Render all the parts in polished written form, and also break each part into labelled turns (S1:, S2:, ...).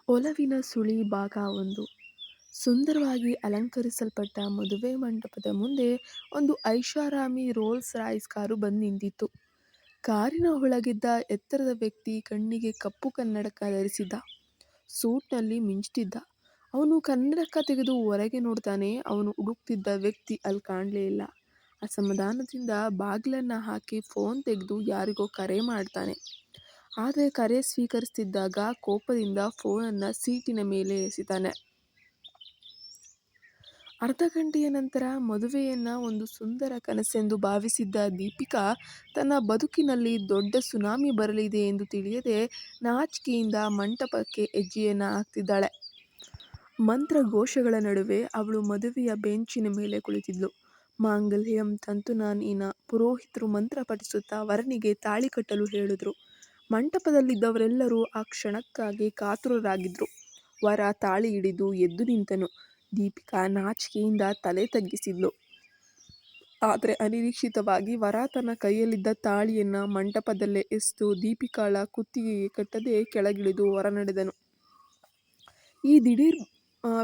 S1: ಒಲವಿನ ಸುಳಿ ಭಾಗ 1. ಸುಂದರವಾಗಿ ಅಲಂಕರಿಸಲ್ಪಟ್ಟ ಮದುವೆ ಮಂಟಪದ ಮುಂದೆ ಒಂದು ಐಷಾರಾಮಿ ರೋಲ್ಸ್ ರಾಯ್ಸ್ ಕಾರು ಬಂದು ನಿಂತಿತ್ತು. ಕಾರಿನ ಒಳಗಿದ್ದ ಎತ್ತರದ ವ್ಯಕ್ತಿ ಕಣ್ಣಿಗೆ ಕಪ್ಪು ಕನ್ನಡಕ ಧರಿಸಿದ್ದ. ಸೂಟ್ನಲ್ಲಿ ಮಿಂಚುತ್ತಿದ್ದ. ಅವನು ಕನ್ನಡಕ ತೆಗೆದು ಹೊರಗೆ ನೋಡ್ತಾನೆ. ಅವನು ಹುಡುಕ್ತಿದ್ದ ವ್ಯಕ್ತಿ ಅಲ್ಲಿ ಕಾಣಲೇ ಇಲ್ಲ. ಅಸಮಾಧಾನದಿಂದ ಬಾಗಿಲನ್ನ ಹಾಕಿ ಫೋನ್ ತೆಗೆದು ಯಾರಿಗೋ ಕರೆ ಮಾಡ್ತಾನೆ. ಆದರೆ ಕರೆ ಸ್ವೀಕರಿಸ್ತಿದ್ದಾಗ ಕೋಪದಿಂದ ಫೋನನ್ನ ಸೀಟಿನ ಮೇಲೆ ಎಸಿತಾನೆ. ಅರ್ಧ ಗಂಟೆಯ ನಂತರ ಮದುವೆಯನ್ನ ಒಂದು ಸುಂದರ ಕನಸೆಂದು ಭಾವಿಸಿದ್ದ ದೀಪಿಕಾ ತನ್ನ ಬದುಕಿನಲ್ಲಿ ದೊಡ್ಡ ಸುನಾಮಿ ಬರಲಿದೆ ಎಂದು ತಿಳಿಯದೆ ನಾಚಿಕೆಯಿಂದ ಮಂಟಪಕ್ಕೆ ಹೆಜ್ಜೆಯನ್ನ ಹಾಕ್ತಿದ್ದಾಳೆ. ಮಂತ್ರಘೋಷಗಳ ನಡುವೆ ಅವಳು ಮದುವೆಯ ಬೆಂಚಿನ ಮೇಲೆ ಕುಳಿತಿದ್ಲು. ಮಾಂಗಲ್ಯಂ ತಂತುನಾನೇನ. ಪುರೋಹಿತರು ಮಂತ್ರ ಪಠಿಸುತ್ತಾ ವರನಿಗೆ ತಾಳಿ ಕಟ್ಟಲು ಹೇಳಿದ್ರು. ಮಂಟಪದಲ್ಲಿದ್ದವರೆಲ್ಲರೂ ಆ ಕ್ಷಣಕ್ಕಾಗಿ ಕಾತುರರಾಗಿದ್ರು. ವರ ತಾಳಿ ಹಿಡಿದು ಎದ್ದು ನಿಂತನು. ದೀಪಿಕಾ ನಾಚಿಕೆಯಿಂದ ತಲೆ ತಗ್ಗಿಸಿದ್ಲು. ಆದರೆ ಅನಿರೀಕ್ಷಿತವಾಗಿ ವರ ತನ್ನ ಕೈಯಲ್ಲಿದ್ದ ತಾಳಿಯನ್ನ ಮಂಟಪದಲ್ಲೇ ಎಸೆದು ದೀಪಿಕಾಳ ಕುತ್ತಿಗೆಗೆ ಕಟ್ಟದೆ ಕೆಳಗಿಳಿದು ಹೊರ ನಡೆದನು. ಈ ದಿಢೀರ್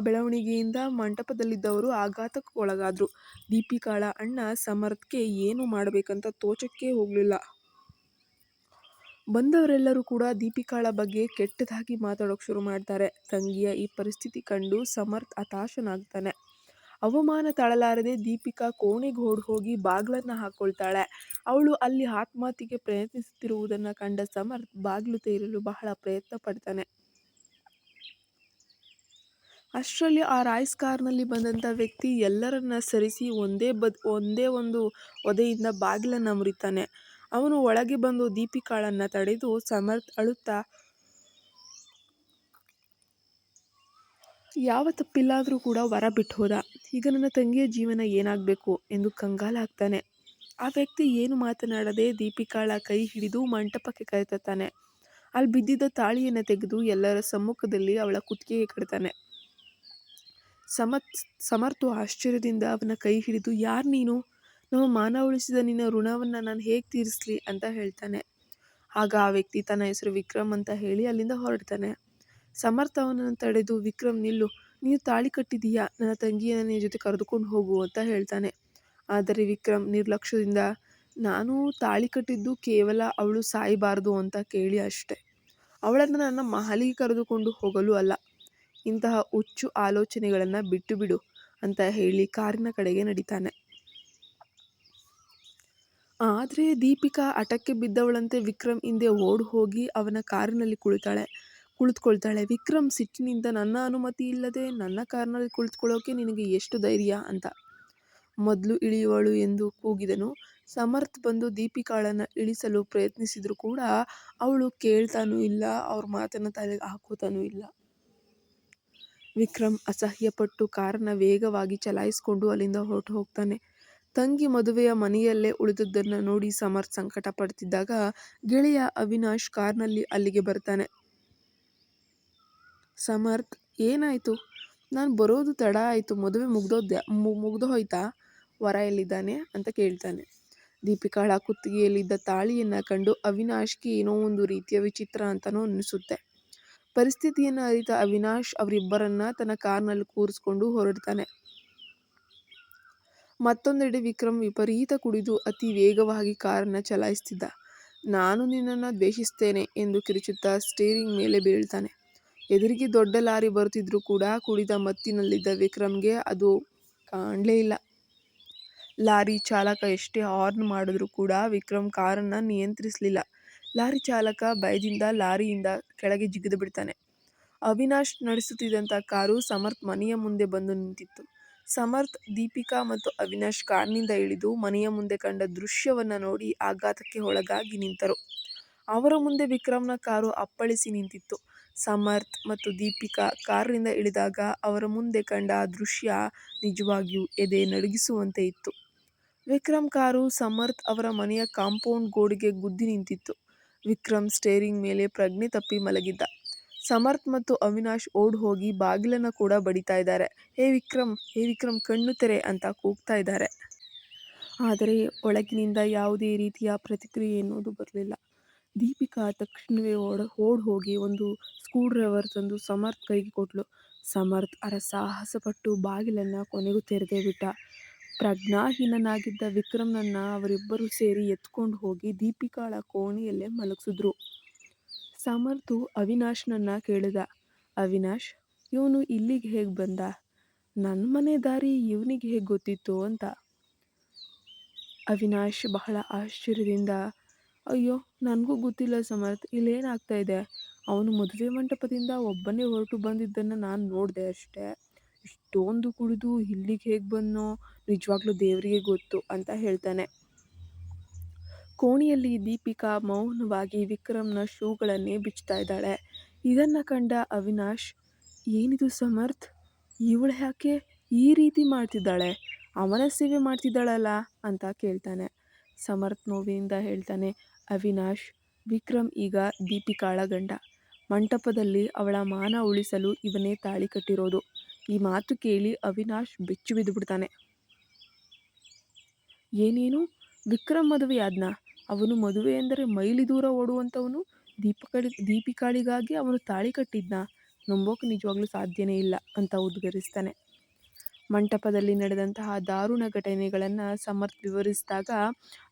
S1: ಬೆಳವಣಿಗೆಯಿಂದ ಮಂಟಪದಲ್ಲಿದ್ದವರು ಆಘಾತಕ್ಕೆ ಒಳಗಾದ್ರು. ದೀಪಿಕಾಳ ಅಣ್ಣ ಸಮರ್ಥ್ಗೆ ಏನು ಮಾಡಬೇಕಂತ ತೋಚಕ್ಕೆ ಹೋಗ್ಲಿಲ್ಲ. ಬಂದವರೆಲ್ಲರೂ ಕೂಡ ದೀಪಿಕಾಳ ಬಗ್ಗೆ ಕೆಟ್ಟದಾಗಿ ಮಾತಾಡೋಕೆ ಶುರು ಮಾಡ್ತಾರೆ. ತಂಗಿಯ ಈ ಪರಿಸ್ಥಿತಿ ಕಂಡು ಸಮರ್ಥ್ ಹತಾಶನಾಗ್ತಾನೆ. ಅವಮಾನ ತಾಳಲಾರದೆ ದೀಪಿಕಾ ಕೋಣೆಗೆ ಹೋಗಿ ಬಾಗ್ಲನ್ನ ಹಾಕೊಳ್ತಾಳೆ. ಅವಳು ಅಲ್ಲಿ ಆತ್ಮಹತ್ಯೆಗೆ ಪ್ರಯತ್ನಿಸುತ್ತಿರುವುದನ್ನ ಕಂಡ ಸಮರ್ಥ್ ಬಾಗಿಲು ತೆರೆಯಲು ಬಹಳ ಪ್ರಯತ್ನ ಪಡ್ತಾನೆ. ಅಷ್ಟರಲ್ಲಿ ಆ ರಾಯ್ಸ್ ಕಾರ್ನಲ್ಲಿ ಬಂದಂಥ ವ್ಯಕ್ತಿ ಎಲ್ಲರನ್ನ ಸರಿಸಿ ಒಂದೇ ಒಂದು ಒದೆಯಿಂದ ಬಾಗಿಲನ್ನ ಮುರಿತಾನೆ. ಅವನು ಒಳಗೆ ಬಂದು ದೀಪಿಕಾಳನ್ನ ತಡೆದು ಸಮರ್ಥ್ ಅಳುತ್ತಾ, ಯಾವ ತಪ್ಪಿಲ್ಲಾದರೂ ಕೂಡ ವರ ಬಿಟ್ಟು ಹೋದ. ಈಗ ನನ್ನ ತಂಗಿಯ ಜೀವನ ಏನಾಗಬೇಕು ಎಂದು ಕಂಗಾಲಾಗ್ತಾನೆ. ಆ ವ್ಯಕ್ತಿ ಏನು ಮಾತನಾಡದೆ ದೀಪಿಕಾಳ ಕೈ ಹಿಡಿದು ಮಂಟಪಕ್ಕೆ ಕರೆತರ್ತಾನೆ. ಅಲ್ಲಿ ಬಿದ್ದಿದ್ದ ತಾಳಿಯನ್ನು ತೆಗೆದು ಎಲ್ಲರ ಸಮ್ಮುಖದಲ್ಲಿ ಅವಳ ಕುತ್ತಿಗೆಗೆ ಕಟ್ತಾನೆ. ಸಮರ್ಥು ಆಶ್ಚರ್ಯದಿಂದ ಅವನ ಕೈ ಹಿಡಿದು, ಯಾರು ನೀನು? ನಮ್ಮ ಮಾನ ಉಳಿಸಿದ ನಿನ್ನ ಋಣವನ್ನು ನಾನು ಹೇಗೆ ತೀರಿಸಲಿ ಅಂತ ಹೇಳ್ತಾನೆ. ಆಗ ಆ ವ್ಯಕ್ತಿ ತನ್ನ ಹೆಸರು ವಿಕ್ರಮ್ ಅಂತ ಹೇಳಿ ಅಲ್ಲಿಂದ ಹೊರಡ್ತಾನೆ. ಸಮರ್ಥ್ ಅವನನ್ನು ತಡೆದು, ವಿಕ್ರಮ್ ನಿಲ್ಲು, ನೀನು ತಾಳಿ ಕಟ್ಟಿದೀಯಾ, ನನ್ನ ತಂಗಿಯನ್ನು ನಿನ್ನ ಜೊತೆ ಕರೆದುಕೊಂಡು ಹೋಗು ಅಂತ ಹೇಳ್ತಾನೆ. ಆದರೆ ವಿಕ್ರಮ್ ನಿರ್ಲಕ್ಷ್ಯದಿಂದ, ನಾನು ತಾಳಿ ಕಟ್ಟಿದ್ದು ಕೇವಲ ಅವಳು ಸಾಯಬಾರದು ಅಂತ ಕೇಳಿ ಅಷ್ಟೆ, ಅವಳನ್ನು ನನ್ನ ಮಹಲಿಗೆ ಕರೆದುಕೊಂಡು ಹೋಗಲು ಅಲ್ಲ. ಇಂತಹ ಹುಚ್ಚು ಆಲೋಚನೆಗಳನ್ನು ಬಿಟ್ಟು ಬಿಡು ಅಂತ ಹೇಳಿ ಕಾರಿನ ಕಡೆಗೆ ನಡೀತಾನೆ. ಆದರೆ ದೀಪಿಕಾ ಹಠಕ್ಕೆ ಬಿದ್ದವಳಂತೆ ವಿಕ್ರಮ್ ಹಿಂದೆ ಓಡಿ ಹೋಗಿ ಅವನ ಕಾರಿನಲ್ಲಿ ಕುಳಿತುಕೊಳ್ತಾಳೆ. ವಿಕ್ರಮ್ ಸಿಟ್ಟಿನಿಂದ, ನನ್ನ ಅನುಮತಿ ಇಲ್ಲದೆ ನನ್ನ ಕಾರ್ನಲ್ಲಿ ಕುಳಿತುಕೊಳ್ಳೋಕೆ ನಿನಗೆ ಎಷ್ಟು ಧೈರ್ಯ ಅಂತ ಮೊದಲು ಇಳಿಯುವಳು ಎಂದು ಕೂಗಿದನು. ಸಮರ್ಥ್ ಬಂದು ದೀಪಿಕಾಳನ್ನು ಇಳಿಸಲು ಪ್ರಯತ್ನಿಸಿದ್ರು ಕೂಡ ಅವಳು ಕೇಳ್ತಾನೂ ಇಲ್ಲ, ಅವ್ರ ಮಾತನ್ನು ತಲೆಗೆ ಹಾಕೋತಾನೂ ಇಲ್ಲ. ವಿಕ್ರಮ್ ಅಸಹ್ಯಪಟ್ಟು ಕಾರನ್ನು ವೇಗವಾಗಿ ಚಲಾಯಿಸಿಕೊಂಡು ಅಲ್ಲಿಂದ ಹೊರಟು ಹೋಗ್ತಾನೆ. ತಂಗಿ ಮದುವೆಯ ಮನೆಯಲ್ಲೇ ಉಳಿದದ್ದನ್ನು ನೋಡಿ ಸಮರ್ಥ್ ಸಂಕಟ ಪಡ್ತಿದ್ದಾಗ ಗೆಳೆಯ ಅವಿನಾಶ್ ಕಾರ್ನಲ್ಲಿ ಅಲ್ಲಿಗೆ ಬರ್ತಾನೆ. ಸಮರ್ಥ್, ಏನಾಯಿತು? ನಾನು ಬರೋದು ತಡ ಆಯಿತು, ಮದುವೆ ಮುಗ್ದು ಹೋಯ್ತಾ? ವರ ಎಲ್ಲಿದ್ದಾನೆ ಅಂತ ಕೇಳ್ತಾನೆ. ದೀಪಿಕಾಳ ಕುತ್ತಿಗೆಯಲ್ಲಿದ್ದ ತಾಳಿಯನ್ನು ಕಂಡು ಅವಿನಾಶ್ಗೆ ಏನೋ ಒಂದು ರೀತಿಯ ವಿಚಿತ್ರ ಅಂತನೂ ಅನಿಸುತ್ತೆ. ಪರಿಸ್ಥಿತಿಯನ್ನು ಅರಿತ ಅವಿನಾಶ್ ಅವರಿಬ್ಬರನ್ನ ತನ್ನ ಕಾರ್ನಲ್ಲಿ ಕೂರಿಸ್ಕೊಂಡು ಹೊರಡ್ತಾನೆ. ಮತ್ತೊಂದೆಡೆ ವಿಕ್ರಮ್ ವಿಪರೀತ ಕುಡಿದು ಅತಿ ವೇಗವಾಗಿ ಕಾರನ್ನು ಚಲಾಯಿಸ್ತಿದ್ದ. ನಾನು ನಿನ್ನನ್ನು ದ್ವೇಷಿಸ್ತೇನೆ ಎಂದು ಕಿರುಚುತ್ತಾ ಸ್ಟೇರಿಂಗ್ ಮೇಲೆ ಬೀಳ್ತಾನೆ. ಎದುರಿಗೆ ದೊಡ್ಡ ಲಾರಿ ಬರುತ್ತಿದ್ರೂ ಕೂಡ ಕುಡಿದ ಮತ್ತಿನಲ್ಲಿದ್ದ ವಿಕ್ರಮ್ಗೆ ಅದು ಕಾಣಲೇ ಇಲ್ಲ. ಲಾರಿ ಚಾಲಕ ಎಷ್ಟೇ ಹಾರ್ನ್ ಮಾಡಿದ್ರೂ ಕೂಡ ವಿಕ್ರಮ್ ಕಾರನ್ನು ನಿಯಂತ್ರಿಸಲಿಲ್ಲ. ಲಾರಿ ಚಾಲಕ ಭಯದಿಂದ ಲಾರಿಯಿಂದ ಕೆಳಗೆ ಜಿಗಿದು ಬಿಡ್ತಾನೆ. ಅವಿನಾಶ್ ನಡೆಸುತ್ತಿದ್ದಂಥ ಕಾರು ಸಮರ್ಥ್ ಮನೆಯ ಮುಂದೆ ಬಂದು ನಿಂತಿತ್ತು. ಸಮರ್ಥ್, ದೀಪಿಕಾ ಮತ್ತು ಅವಿನಾಶ್ ಕಾರ್ನಿಂದ ಇಳಿದು ಮನೆಯ ಮುಂದೆ ಕಂಡ ದೃಶ್ಯವನ್ನು ನೋಡಿ ಆಘಾತಕ್ಕೆ ಒಳಗಾಗಿ ನಿಂತರು. ಅವರ ಮುಂದೆ ವಿಕ್ರಮ್ನ ಕಾರು ಅಪ್ಪಳಿಸಿ ನಿಂತಿತ್ತು. ಸಮರ್ಥ್ ಮತ್ತು ದೀಪಿಕಾ ಕಾರಿನಿಂದ ಇಳಿದಾಗ ಅವರ ಮುಂದೆ ಕಂಡ ಆ ದೃಶ್ಯ ನಿಜವಾಗಿಯೂ ಎದೆ ನಡುಗಿಸುವಂತೆ ಇತ್ತು. ವಿಕ್ರಮ್ ಕಾರು ಸಮರ್ಥ್ ಅವರ ಮನೆಯ ಕಾಂಪೌಂಡ್ ಗೋಡೆಗೆ ಗುದ್ದಿ ನಿಂತಿತ್ತು. ವಿಕ್ರಮ್ ಸ್ಟೇರಿಂಗ್ ಮೇಲೆ ಪ್ರಜ್ಞೆ ತಪ್ಪಿ ಮಲಗಿದ್ದ. ಸಮರ್ಥ್ ಮತ್ತು ಅವಿನಾಶ್ ಓಡ್ ಹೋಗಿ ಬಾಗಿಲನ್ನು ಕೂಡ ಬಡಿತಾ ಇದ್ದಾರೆ. ಹೇ ವಿಕ್ರಮ್, ಕಣ್ಣು ತೆರೆ ಅಂತ ಕೂಗ್ತಾ ಇದ್ದಾರೆ. ಆದರೆ ಒಳಗಿನಿಂದ ಯಾವುದೇ ರೀತಿಯ ಪ್ರತಿಕ್ರಿಯೆ ಎನ್ನುವುದು ಬರಲಿಲ್ಲ. ದೀಪಿಕಾ ತಕ್ಷಣವೇ ಓಡ್ ಹೋಗಿ ಒಂದು ಸ್ಕ್ರೂ ಡ್ರೈವರ್ ತಂದು ಸಮರ್ಥ್ ಕೈಗೆ ಕೊಟ್ಲು. ಸಮರ್ಥ್ ಸಾಹಸಪಟ್ಟು ಬಾಗಿಲನ್ನು ಕೊನೆಗೂ ತೆರೆದೇ ಬಿಟ್ಟ. ಪ್ರಜ್ಞಾಹೀನನಾಗಿದ್ದ ವಿಕ್ರಮ್ನನ್ನ ಅವರಿಬ್ಬರು ಸೇರಿ ಎತ್ಕೊಂಡು ಹೋಗಿ ದೀಪಿಕಾಳ ಕೋಣೆಯಲ್ಲೇ ಮಲಗಿಸಿದ್ರು. ಸಮರ್ಥು ಅವಿನಾಶ್ನನ್ನ ಕೇಳಿದ, ಅವಿನಾಶ್, ಇವನು ಇಲ್ಲಿಗೆ ಹೇಗೆ ಬಂದ? ನನ್ನ ಮನೆ ದಾರಿ ಇವನಿಗೆ ಹೇಗೆ ಗೊತ್ತಿತ್ತು ಅಂತ. ಅವಿನಾಶ್ ಬಹಳ ಆಶ್ಚರ್ಯದಿಂದ, ಅಯ್ಯೋ, ನನಗೂ ಗೊತ್ತಿಲ್ಲ ಸಮರ್ಥ್, ಇಲ್ಲೇನಾಗ್ತಾ ಇದೆ? ಅವನು ಮದುವೆ ಮಂಟಪದಿಂದ ಒಬ್ಬನೇ ಹೊರಟು ಬಂದಿದ್ದನ್ನು ನಾನು ನೋಡಿದೆ ಅಷ್ಟೇ. ಇಷ್ಟೊಂದು ಕುಡಿದು ಇಲ್ಲಿಗೆ ಹೇಗೆ ಬಂದನೋ ನಿಜವಾಗ್ಲೂ ದೇವರಿಗೆ ಗೊತ್ತು ಅಂತ ಹೇಳ್ತಾನೆ. ಕೋಣೆಯಲ್ಲಿ ದೀಪಿಕಾ ಮೌನವಾಗಿ ವಿಕ್ರಮ್ನ ಶೂಗಳನ್ನೇ ಬಿಚ್ತಾ ಇದ್ದಾಳೆ. ಇದನ್ನು ಕಂಡ ಅವಿನಾಶ್, ಏನಿದು ಸಮರ್ಥ್, ಇವಳು ಯಾಕೆ ಈ ರೀತಿ ಮಾಡ್ತಿದ್ದಾಳೆ? ಅವನ ಸೇವೆ ಮಾಡ್ತಿದ್ದಾಳಲ್ಲ ಅಂತ ಕೇಳ್ತಾನೆ. ಸಮರ್ಥ್ ನೋವಿನಿಂದ ಹೇಳ್ತಾನೆ, ಅವಿನಾಶ್, ವಿಕ್ರಮ್ ಈಗ ದೀಪಿಕಾಳ ಗಂಡ. ಮಂಟಪದಲ್ಲಿ ಅವಳ ಮಾನ ಉಳಿಸಲು ಇವನೇ ತಾಳಿ ಕಟ್ಟಿರೋದು. ಈ ಮಾತು ಕೇಳಿ ಅವಿನಾಶ್ ಬೆಚ್ಚಿ ಬಿದ್ದುಬಿಡ್ತಾನೆ. ಏನೇನು, ವಿಕ್ರಮ್ ಮದುವೆಯಾದ್ನ? ಅವನು ಮದುವೆ ಎಂದರೆ ಮೈಲಿ ದೂರ ಓಡುವಂಥವನು ದೀಪಿಕಾಳಿಗಾಗಿ ಅವನು ತಾಳಿ ಕಟ್ಟಿದ್ನ? ನಂಬೋಕೆ ನಿಜವಾಗ್ಲೂ ಸಾಧ್ಯನೇ ಇಲ್ಲ ಅಂತ ಉದ್ಗರಿಸ್ತಾನೆ. ಮಂಟಪದಲ್ಲಿ ನಡೆದಂತಹ ದಾರುಣ ಘಟನೆಗಳನ್ನು ಸಮರ್ಥ್ ವಿವರಿಸಿದಾಗ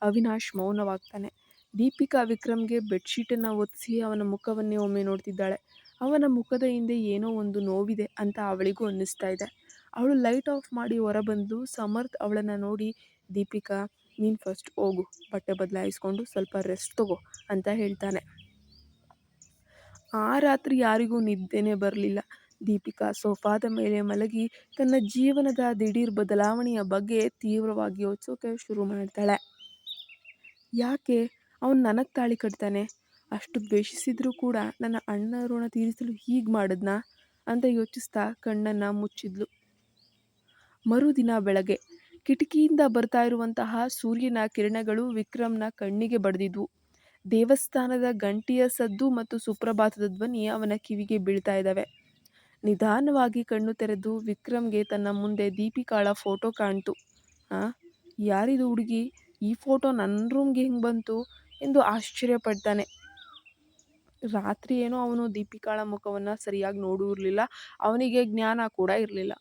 S1: ಅವಿನಾಶ್ ಮೌನವಾಗ್ತಾನೆ. ದೀಪಿಕಾ ವಿಕ್ರಮ್ಗೆ ಬೆಡ್ಶೀಟನ್ನು ಒತ್ತಿಸಿ ಅವನ ಮುಖವನ್ನೇ ಒಮ್ಮೆ ನೋಡ್ತಿದ್ದಾಳೆ. ಅವನ ಮುಖದ ಹಿಂದೆ ಏನೋ ಒಂದು ನೋವಿದೆ ಅಂತ ಅವಳಿಗೂ ಅನ್ನಿಸ್ತಾ ಇದೆ. ಅವಳು ಲೈಟ್ ಆಫ್ ಮಾಡಿ ಹೊರಬಂದು ಸಮರ್ಥ್ ಅವಳನ್ನು ನೋಡಿ, ದೀಪಿಕಾ, ನೀನು ಫಸ್ಟ್ ಹೋಗು, ಬಟ್ಟೆ ಬದಲಾಯಿಸ್ಕೊಂಡು ಸ್ವಲ್ಪ ರೆಸ್ಟ್ ತಗೋ ಅಂತ ಹೇಳ್ತಾನೆ. ಆ ರಾತ್ರಿ ಯಾರಿಗೂ ನಿದ್ದೆನೇ ಬರಲಿಲ್ಲ. ದೀಪಿಕಾ ಸೋಫಾದ ಮೇಲೆ ಮಲಗಿ ತನ್ನ ಜೀವನದ ದಿಢೀರ್ ಬದಲಾವಣೆಯ ಬಗ್ಗೆ ತೀವ್ರವಾಗಿ ಯೋಚಿಸೋಕೆ ಶುರು ಮಾಡ್ತಾಳೆ. ಯಾಕೆ ಅವನು ನನಗೆ ತಾಳಿ ಕಟ್ತಾನೆ? ಅಷ್ಟು ದ್ವೇಷಿಸಿದ್ರೂ ಕೂಡ ನನ್ನ ಅಣ್ಣ ಋಣ ತೀರಿಸಲು ಹೀಗೆ ಮಾಡಿದ್ನಾ ಅಂತ ಯೋಚಿಸ್ತಾ ಕಣ್ಣನ್ನು ಮುಚ್ಚಿದ್ಲು. ಮರುದಿನ ಬೆಳಗ್ಗೆ ಕಿಟಕಿಯಿಂದ ಬರ್ತಾ ಇರುವಂತಹ ಸೂರ್ಯನ ಕಿರಣಗಳು ವಿಕ್ರಮ್ನ ಕಣ್ಣಿಗೆ ಬಡಿದಿದ್ವು. ದೇವಸ್ಥಾನದ ಗಂಟೆಯ ಸದ್ದು ಮತ್ತು ಸುಪ್ರಭಾತದ ಧ್ವನಿ ಅವನ ಕಿವಿಗೆ ಬೀಳ್ತಾ ಇದ್ದಾವೆ. ನಿಧಾನವಾಗಿ ಕಣ್ಣು ತೆರೆದು ವಿಕ್ರಮ್ಗೆ ತನ್ನ ಮುಂದೆ ದೀಪಿಕಾಳ ಫೋಟೋ ಕಾಣ್ತು. ಯಾರಿದು ಹುಡುಗಿ? ಈ ಫೋಟೋ ನನ್ನ ರೂಮ್ಗೆ ಹೆಂಗೆ ಬಂತು ಎಂದು ಆಶ್ಚರ್ಯಪಡ್ತಾನೆ. ರಾತ್ರಿ ಏನೋ ಅವನು ದೀಪಿಕಾಳ ಮುಖವನ್ನು ಸರಿಯಾಗಿ ನೋಡೂ ಇರಲಿಲ್ಲ. ಅವನಿಗೆ ಜ್ಞಾನ ಕೂಡ ಇರಲಿಲ್ಲ.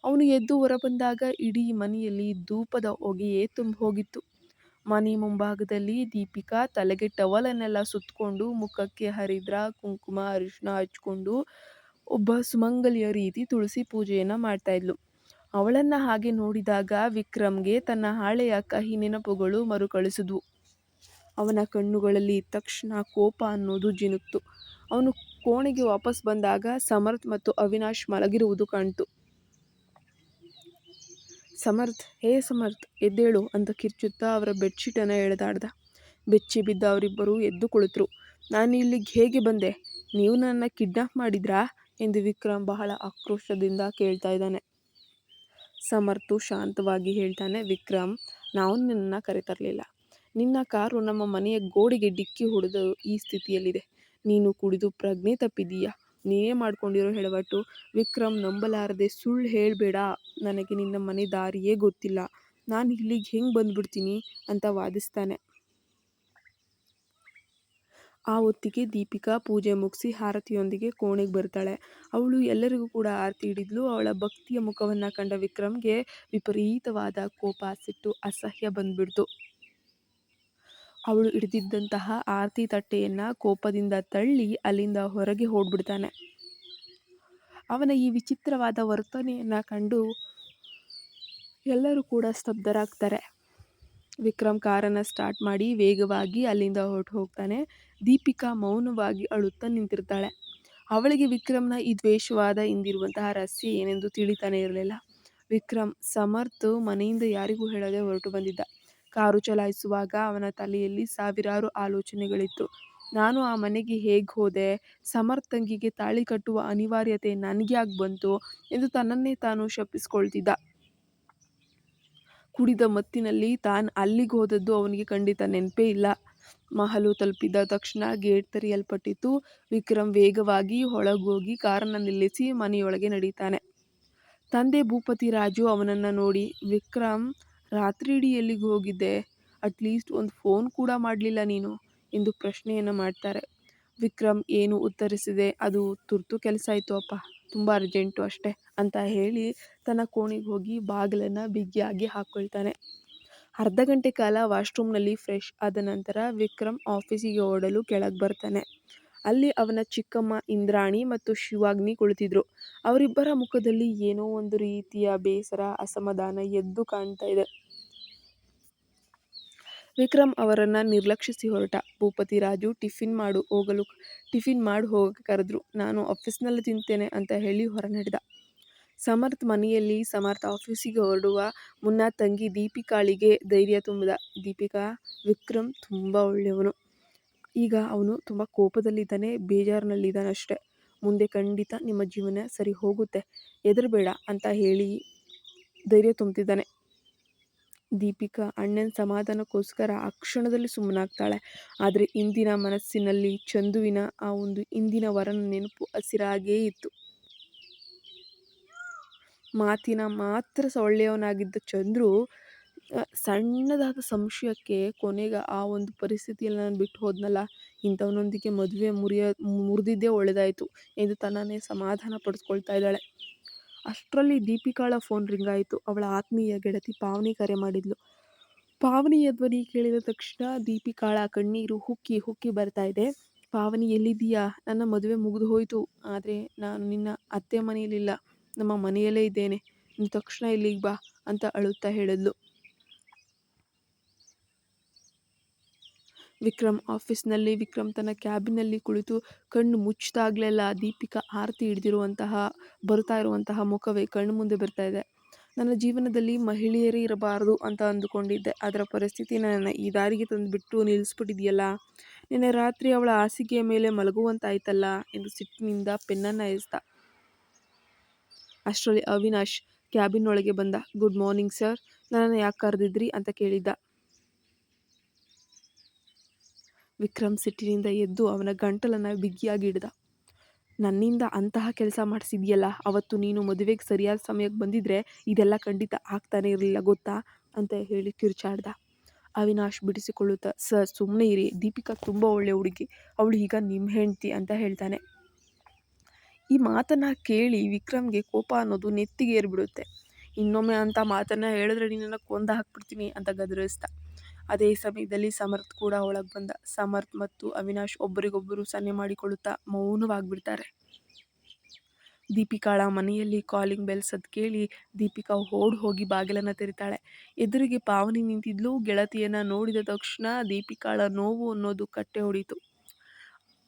S1: ಅವನು ಎದ್ದು ಹೊರಬಂದಾಗ ಇಡೀ ಮನೆಯಲ್ಲಿ ಧೂಪದ ಹೊಗೆಯೇ ತುಂಬ ಹೋಗಿತ್ತು. ಮನೆ ಮುಂಭಾಗದಲ್ಲಿ ದೀಪಿಕಾ ತಲೆಗೆ ಟವಲನ್ನೆಲ್ಲ ಸುತ್ತಕೊಂಡು ಮುಖಕ್ಕೆ ಹರಿದ್ರ ಕುಂಕುಮ ಅರಿಶಿನ ಹಚ್ಕೊಂಡು ಒಬ್ಬ ಸುಮಂಗಲಿಯ ರೀತಿ ತುಳಸಿ ಪೂಜೆಯನ್ನು ಮಾಡ್ತಾ ಇದ್ಲು. ಅವಳನ್ನು ಹಾಗೆ ನೋಡಿದಾಗ ವಿಕ್ರಮ್ಗೆ ತನ್ನ ಹಾಳೆಯ ಕಹಿ ನೆನಪುಗಳು ಮರುಕಳಿಸಿದ್ವು. ಅವನ ಕಣ್ಣುಗಳಲ್ಲಿ ತಕ್ಷಣ ಕೋಪ ಅನ್ನೋದು ಜಿನುಕ್ತು. ಅವನು ಕೋಣೆಗೆ ವಾಪಸ್ ಬಂದಾಗ ಸಮರ್ಥ್ ಮತ್ತು ಅವಿನಾಶ್ ಮಲಗಿರುವುದು ಕಾಣ್ತು. ಸಮರ್ಥ್, ಹೇ ಸಮರ್ಥ್, ಎದ್ದೇಳು ಅಂತ ಕಿರ್ಚುತ್ತಾ ಅವರ ಬೆಡ್ಶೀಟನ್ನು ಎಳೆದಾಡ್ದ. ಬೆಚ್ಚಿ ಬಿದ್ದ ಅವರಿಬ್ಬರು ಎದ್ದು ಕುಳಿತರು. ನಾನು ಇಲ್ಲಿಗೆ ಹೇಗೆ ಬಂದೆ? ನೀವು ನನ್ನ ಕಿಡ್ನಾಪ್ ಮಾಡಿದ್ರಾ ಎಂದು ವಿಕ್ರಮ್ ಬಹಳ ಆಕ್ರೋಶದಿಂದ ಕೇಳ್ತಾ ಇದ್ದಾನೆ. ಸಮರ್ಥು ಶಾಂತವಾಗಿ ಹೇಳ್ತಾನೆ, ವಿಕ್ರಮ್, ನಾವು ನಿನ್ನನ್ನು ಕರೆತರಲಿಲ್ಲ. ನಿನ್ನ ಕಾರು ನಮ್ಮ ಮನೆಯ ಗೋಡೆಗೆ ಡಿಕ್ಕಿ ಹೊಡೆದು ಈ ಸ್ಥಿತಿಯಲ್ಲಿದೆ. ನೀನು ಕುಡಿದು ಪ್ರಜ್ಞೆ ತಪ್ಪಿದೀಯಾ. ನೀನೇ ಮಾಡ್ಕೊಂಡಿರೋ ಹೆಳವಟ್ಟು. ವಿಕ್ರಮ್ ನಂಬಲಾರದೆ, ಸುಳ್ಳು ಹೇಳಬೇಡ, ನನಗೆ ನಿನ್ನ ಮನೆ ದಾರಿಯೇ ಗೊತ್ತಿಲ್ಲ, ನಾನು ಇಲ್ಲಿಗೆ ಹೆಂಗೆ ಬಂದುಬಿಡ್ತೀನಿ ಅಂತ ವಾದಿಸ್ತಾನೆ. ಆ ಹೊತ್ತಿಗೆ ದೀಪಿಕಾ ಪೂಜೆ ಮುಗಿಸಿ ಆರತಿಯೊಂದಿಗೆ ಕೋಣೆಗೆ ಬರ್ತಾಳೆ. ಅವಳು ಎಲ್ಲರಿಗೂ ಕೂಡ ಆರತಿ ಹಿಡಿದ್ಲು. ಅವಳ ಭಕ್ತಿಯ ಮುಖವನ್ನು ಕಂಡ ವಿಕ್ರಮ್ಗೆ ವಿಪರೀತವಾದ ಕೋಪ, ಸಿಟ್ಟು, ಅಸಹ್ಯ ಬಂದ್ಬಿಡ್ತು. ಅವಳು ಹಿಡಿದಿದ್ದಂತಹ ಆರತಿ ತಟ್ಟೆಯನ್ನು ಕೋಪದಿಂದ ತಳ್ಳಿ ಅಲ್ಲಿಂದ ಹೊರಗೆ ಓಡ್ಬಿಡ್ತಾನೆ. ಅವನ ಈ ವಿಚಿತ್ರವಾದ ವರ್ತನೆಯನ್ನು ಕಂಡು ಎಲ್ಲರೂ ಕೂಡ ಸ್ತಬ್ಧರಾಗ್ತಾರೆ. ವಿಕ್ರಮ್ ಕಾರನ್ನು ಸ್ಟಾರ್ಟ್ ಮಾಡಿ ವೇಗವಾಗಿ ಅಲ್ಲಿಂದ ಹೊರಟು ಹೋಗ್ತಾನೆ. ದೀಪಿಕಾ ಮೌನವಾಗಿ ಅಳುತ್ತಾ ನಿಂತಿರ್ತಾಳೆ. ಅವಳಿಗೆ ವಿಕ್ರಮ್ನ ಈ ದ್ವೇಷವಾದ ಹಿಂದಿರುವಂತಹ ರಹಸ್ಯ ಏನೆಂದು ತಿಳಿತಾನೆ ಇರಲಿಲ್ಲ. ವಿಕ್ರಮ್ ಸಮರ್ಥ್ ಮನೆಯಿಂದ ಯಾರಿಗೂ ಹೇಳದೆ ಹೊರಟು ಬಂದಿದ್ದ. ಕಾರು ಚಲಾಯಿಸುವಾಗ ಅವನ ತಲೆಯಲ್ಲಿ ಸಾವಿರಾರು ಆಲೋಚನೆಗಳಿತ್ತು. ನಾನು ಆ ಮನೆಗೆ ಹೇಗೆ ಹೋದೆ? ಸಮರ್ಥ್ ತಂಗಿಗೆ ತಾಳಿ ಕಟ್ಟುವ ಅನಿವಾರ್ಯತೆ ನನಗ್ಯಾಕೆ ಬಂತು ಎಂದು ತನ್ನನ್ನೇ ತಾನು ಶಪಿಸ್ಕೊಳ್ತಿದ್ದ. ಕುಡಿದ ಮತ್ತಿನಲ್ಲಿ ತಾನು ಅಲ್ಲಿಗೆ ಹೋದದ್ದು ಅವನಿಗೆ ಖಂಡಿತ ನೆನಪೇ ಇಲ್ಲ. ಮಹಲು ತಲುಪಿದ ತಕ್ಷಣ ಗೇಟ್ ತೆರೆಯಲ್ಪಟ್ಟಿತ್ತು. ವಿಕ್ರಮ್ ವೇಗವಾಗಿ ಒಳಗೋಗಿ ಕಾರನ್ನು ನಿಲ್ಲಿಸಿ ಮನೆಯೊಳಗೆ ನಡೀತಾನೆ. ತಂದೆ ಭೂಪತಿ ರಾಜು ಅವನನ್ನು ನೋಡಿ, ವಿಕ್ರಮ್, ರಾತ್ರಿ ಇಡೀ ಎಲ್ಲಿಗೆ ಹೋಗಿದ್ದೆ? ಅಟ್ಲೀಸ್ಟ್ ಒಂದು ಫೋನ್ ಕೂಡ ಮಾಡಲಿಲ್ಲ ನೀನು. ಎಂದು ಪ್ರಶ್ನೆಯನ್ನು ಮಾಡ್ತಾರೆ. ವಿಕ್ರಮ್ ಏನು ಉತ್ತರಿಸಿದೆ, ಅದು ತುರ್ತು ಕೆಲಸ ಇತ್ತು ಅಪ್ಪ, ತುಂಬ ಅರ್ಜೆಂಟು ಅಷ್ಟೇ ಅಂತ ಹೇಳಿ ತನ್ನ ಕೋಣೆಗೆ ಹೋಗಿ ಬಾಗಿಲನ್ನು ಬಿಗಿಯಾಗಿ ಹಾಕ್ಕೊಳ್ತಾನೆ. ಅರ್ಧ ಗಂಟೆ ಕಾಲ ವಾಶ್ರೂಮ್ನಲ್ಲಿ ಫ್ರೆಶ್ ಆದ ನಂತರ ವಿಕ್ರಮ್ ಆಫೀಸಿಗೆ ಓಡಲು ಕೆಳಗೆ ಬರ್ತಾನೆ. ಅಲ್ಲಿ ಅವನ ಚಿಕ್ಕಮ್ಮ ಇಂದ್ರಾಣಿ ಮತ್ತು ಶಿವಾಗ್ನಿ ಕುಳಿತಿದ್ರು. ಅವರಿಬ್ಬರ ಮುಖದಲ್ಲಿ ಏನೋ ಒಂದು ರೀತಿಯ ಬೇಸರ, ಅಸಮಾಧಾನ ಎದ್ದು ಕಾಣ್ತಾ ಇದೆ. ವಿಕ್ರಮ್ ಅವರನ್ನ ನಿರ್ಲಕ್ಷಿಸಿ ಹೊರಟ. ಭೂಪತಿ ರಾಜು ಟಿಫಿನ್ ಮಾಡಿ ಹೋಗಕ್ಕೆ ಕರೆದ್ರು. ನಾನು ಆಫೀಸ್ನಲ್ಲಿ ತಿಂತೇನೆ ಅಂತ ಹೇಳಿ ಹೊರ ನಡೆದ. ಸಮರ್ಥ್ ಮನೆಯಲ್ಲಿ ಸಮರ್ಥ್ ಆಫೀಸಿಗೆ ಹೊರಡುವ ಮುನ್ನ ತಂಗಿ ದೀಪಿಕಾಳಿಗೆ ಧೈರ್ಯ ತುಂಬಿದ. ದೀಪಿಕಾ, ವಿಕ್ರಮ್ ತುಂಬ ಒಳ್ಳೆಯವನು. ಈಗ ಅವನು ತುಂಬ ಕೋಪದಲ್ಲಿದ್ದಾನೆ, ಬೇಜಾರಿನಲ್ಲಿದ್ದಾನಷ್ಟೆ. ಮುಂದೆ ಖಂಡಿತ ನಿಮ್ಮ ಜೀವನ ಸರಿ ಹೋಗುತ್ತೆ, ಹೆದರಬೇಡ ಅಂತ ಹೇಳಿ ಧೈರ್ಯ ತುಂಬ್ತಿದ್ದಾನೆ. ದೀಪಿಕಾ ಅಣ್ಣನ ಸಮಾಧಾನಕ್ಕೋಸ್ಕರ ಆ ಕ್ಷಣದಲ್ಲಿ ಸುಮ್ಮನಾಗ್ತಾಳೆ. ಆದರೆ ಇಂದಿನ ಮನಸ್ಸಿನಲ್ಲಿ ಚಂದುವಿನ ಆ ಒಂದು ಇಂದಿನ ವರನ ನೆನಪು ಹಸಿರಾಗೇ ಇತ್ತು. ಮಾತಿನ ಮಾತ್ರ ಒಳ್ಳೆಯವನಾಗಿದ್ದ ಚಂದ್ರು ಸಣ್ಣದಾದ ಸಂಶಯಕ್ಕೆ ಕೊನೆಗೆ ಆ ಒಂದು ಪರಿಸ್ಥಿತಿಯಲ್ಲಿ ನಾನು ಬಿಟ್ಟು ಹೋದ್ನಲ್ಲ, ಇಂಥವನೊಂದಿಗೆ ಮದುವೆ ಮುರಿದಿದ್ದೇ ಒಳ್ಳೆದಾಯಿತು ಎಂದು ತನ್ನನ್ನೇ ಸಮಾಧಾನ ಪಡಿಸ್ಕೊಳ್ತಾ ಇದ್ದಾಳೆ. ಅಷ್ಟರಲ್ಲಿ ದೀಪಿಕಾಳ ಫೋನ್ ರಿಂಗ್ ಆಯಿತು. ಅವಳ ಆತ್ಮೀಯ ಗೆಳತಿ ಪಾವನಿ ಕರೆ ಮಾಡಿದ್ಲು. ಪಾವನಿಯ ಧ್ವನಿ ಕೇಳಿದ ತಕ್ಷಣ ದೀಪಿಕಾಳ ಕಣ್ಣೀರು ಹುಕ್ಕಿ ಹುಕ್ಕಿ ಬರ್ತಾ ಇದೆ. ಪಾವನಿ, ಎಲ್ಲಿದ್ದೀಯಾ? ನನ್ನ ಮದುವೆ ಮುಗಿದು ಹೋಯಿತು, ಆದರೆ ನಾನು ನಿನ್ನ ಅತ್ತೆ ಮನೆಯಲ್ಲಿಲ್ಲ, ನಮ್ಮ ಮನೆಯಲ್ಲೇ ಇದ್ದೇನೆ, ನೀನು ತಕ್ಷಣ ಇಲ್ಲಿಗೆ ಬಾ ಅಂತ ಅಳುತ್ತಾ ಹೇಳಿದ್ಲು. ವಿಕ್ರಮ್ ತನ್ನ ಕ್ಯಾಬಿನಲ್ಲಿ ಕುಳಿತು ಕಣ್ಣು ಮುಚ್ಚಿದಾಗಲೆಲ್ಲ ದೀಪಿಕಾ ಆರತಿ ಹಿಡಿದಿರುವಂತಹ ಬರ್ತಾ ಇರುವಂತಹ ಮುಖವೇ ಕಣ್ಣು ಮುಂದೆ ಬರ್ತಾ ಇದೆ. ನನ್ನ ಜೀವನದಲ್ಲಿ ಮಹಿಳೆಯರೇ ಇರಬಾರದು ಅಂತ ಅಂದುಕೊಂಡಿದ್ದೆ, ಅದರ ಪರಿಸ್ಥಿತಿ ನನ್ನ ಈ ದಾರಿಗೆ ತಂದುಬಿಟ್ಟು ನಿಲ್ಲಿಸ್ಬಿಟ್ಟಿದೆಯಲ್ಲ. ನಿನ್ನೆ ರಾತ್ರಿ ಅವಳ ಹಾಸಿಗೆಯ ಮೇಲೆ ಮಲಗುವಂತಾಯ್ತಲ್ಲ ಎಂದು ಸಿಟ್ಟಿನಿಂದ ಪೆನ್ನನ್ನು ಎಸೆದ. ಅಷ್ಟರಲ್ಲಿ ಅವಿನಾಶ್ ಕ್ಯಾಬಿನ್ ಒಳಗೆ ಬಂದ. ಗುಡ್ ಮಾರ್ನಿಂಗ್ ಸರ್, ನನ್ನನ್ನು ಯಾಕೆ ಕರೆದಿದ್ರಿ ಅಂತ ಕೇಳಿದ್ದ. ವಿಕ್ರಮ್ ಸಿಟ್ಟಿನಿಂದ ಎದ್ದು ಅವನ ಗಂಟಲನ್ನು ಬಿಗಿಯಾಗಿ ಹಿಡಿದ. ನನ್ನಿಂದ ಅಂತಹ ಕೆಲಸ ಮಾಡಿಸಿದ್ಯಲ್ಲ, ಅವತ್ತು ನೀನು ಮದುವೆಗೆ ಸರಿಯಾದ ಸಮಯಕ್ಕೆ ಬಂದಿದ್ರೆ ಇದೆಲ್ಲ ಖಂಡಿತ ಆಗ್ತಾನೆ ಇರಲಿಲ್ಲ ಗೊತ್ತಾ ಅಂತ ಹೇಳಿ ಕಿರುಚಾಡ್ದ. ಅವಿನಾಶ್ ಬಿಡಿಸಿಕೊಳ್ಳುತ್ತಾ, ಸರ್ ಸುಮ್ಮನೆ ಇರಿ, ದೀಪಿಕಾ ತುಂಬ ಒಳ್ಳೆ ಹುಡುಗಿ, ಅವಳು ಈಗ ನಿಮ್ಮ ಹೆಂಡತಿ ಅಂತ ಹೇಳ್ತಾನೆ. ಈ ಮಾತನ್ನು ಕೇಳಿ ವಿಕ್ರಮ್ಗೆ ಕೋಪ ಅನ್ನೋದು ನೆತ್ತಿಗೆ ಏರ್ಬಿಡುತ್ತೆ. ಇನ್ನೊಮ್ಮೆ ಅಂತ ಮಾತನ್ನು ಹೇಳಿದ್ರೆ ನಿನ್ನನ್ನು ಕೊಂದು ಹಾಕ್ಬಿಡ್ತೀನಿ ಅಂತ ಗದರಿಸ್ದ. ಅದೇ ಸಮಯದಲ್ಲಿ ಸಮರ್ಥ್ ಕೂಡ ಒಳಗೆ ಬಂದ. ಸಮರ್ಥ್ ಮತ್ತು ಅವಿನಾಶ್ ಒಬ್ಬರಿಗೊಬ್ಬರು ಸನ್ನೆ ಮಾಡಿಕೊಳ್ಳುತ್ತಾ ಮೌನವಾಗಿಬಿಡ್ತಾರೆ. ದೀಪಿಕಾಳ ಮನೆಯಲ್ಲಿ ಕಾಲಿಂಗ್ ಬೆಲ್ ಸದ್ದು ಕೇಳಿ ದೀಪಿಕಾ ಓಡ್ ಹೋಗಿ ಬಾಗಿಲನ್ನು ತೆರಿತಾಳೆ. ಎದುರಿಗೆ ಪಾವನಿ ನಿಂತಿದ್ಲು. ಗೆಳತಿಯನ್ನು ನೋಡಿದ ತಕ್ಷಣ ದೀಪಿಕಾಳ ನೋವು ಅನ್ನೋದು ಕಟ್ಟೆ ಹೊಡೀತು.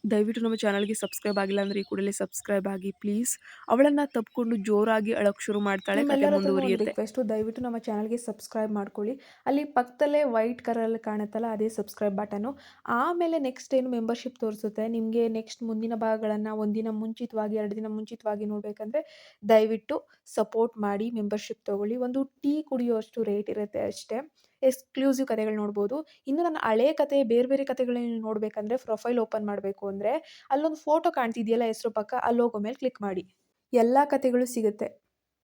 S1: ದಯವಿಟ್ಟು ನಮ್ಮ ಚಾನಲ್ಗೆ ಸಬ್ಸ್ಕ್ರೈಬ್ ಆಗಿಲ್ಲ ಅಂದರೆ ಈ ಕೂಡಲೇ ಸಬ್ಸ್ಕ್ರೈಬ್ ಆಗಿ ಪ್ಲೀಸ್. ಅವಳನ್ನು ತಪ್ಪಿಕೊಂಡು ಜೋರಾಗಿ ಅಳಕ್ಕೆ ಶುರು ಮಾಡ್ತಾಳೆ. ಕತೆ ಮುಂದುವರಿಯುತ್ತೆ.
S2: ರಿಕ್ವೆಸ್ಟು, ದಯವಿಟ್ಟು ನಮ್ಮ ಚಾನಲ್ಗೆ ಸಬ್ಸ್ಕ್ರೈಬ್ ಮಾಡ್ಕೊಳ್ಳಿ. ಅಲ್ಲಿ ಪಕ್ಕದಲ್ಲೇ ವೈಟ್ ಕಲರಲ್ಲಿ ಕಾಣುತ್ತಲ್ಲ, ಅದೇ ಸಬ್ಸ್ಕ್ರೈಬ್ ಬಟನು. ಆಮೇಲೆ ನೆಕ್ಸ್ಟ್ ಏನು ಮೆಂಬರ್ಶಿಪ್ ತೋರಿಸುತ್ತೆ. ನಿಮಗೆ ನೆಕ್ಸ್ಟ್ ಮುಂದಿನ ಭಾಗಗಳನ್ನು ಒಂದಿನ ಮುಂಚಿತವಾಗಿ 2 ದಿನ ಮುಂಚಿತವಾಗಿ ನೋಡಬೇಕಂದ್ರೆ ದಯವಿಟ್ಟು ಸಪೋರ್ಟ್ ಮಾಡಿ ಮೆಂಬರ್ಶಿಪ್ ತೊಗೊಳ್ಳಿ. ಒಂದು ಟೀ ಕುಡಿಯೋಷ್ಟು ರೇಟ್ ಇರುತ್ತೆ ಅಷ್ಟೇ. ಎಕ್ಸ್ಕ್ಲೂಸಿವ್ ಕಥೆಗಳು ನೋಡ್ಬೋದು. ಇನ್ನು ನನ್ನ ಹಳೆ ಕತೆ, ಬೇರೆ ಬೇರೆ ಕಥೆಗಳನ್ನ ನೋಡಬೇಕಂದ್ರೆ ಪ್ರೊಫೈಲ್ ಓಪನ್ ಮಾಡಬೇಕು ಅಂದರೆ ಅಲ್ಲೊಂದು ಫೋಟೋ ಕಾಣ್ತಿದೆಯಲ್ಲ ಹೆಸರು ಪಕ್ಕ, ಅಲ್ಲಿ ಹೋಗೋ ಮೇಲೆ ಕ್ಲಿಕ್ ಮಾಡಿ, ಎಲ್ಲ ಕಥೆಗಳು ಸಿಗುತ್ತೆ.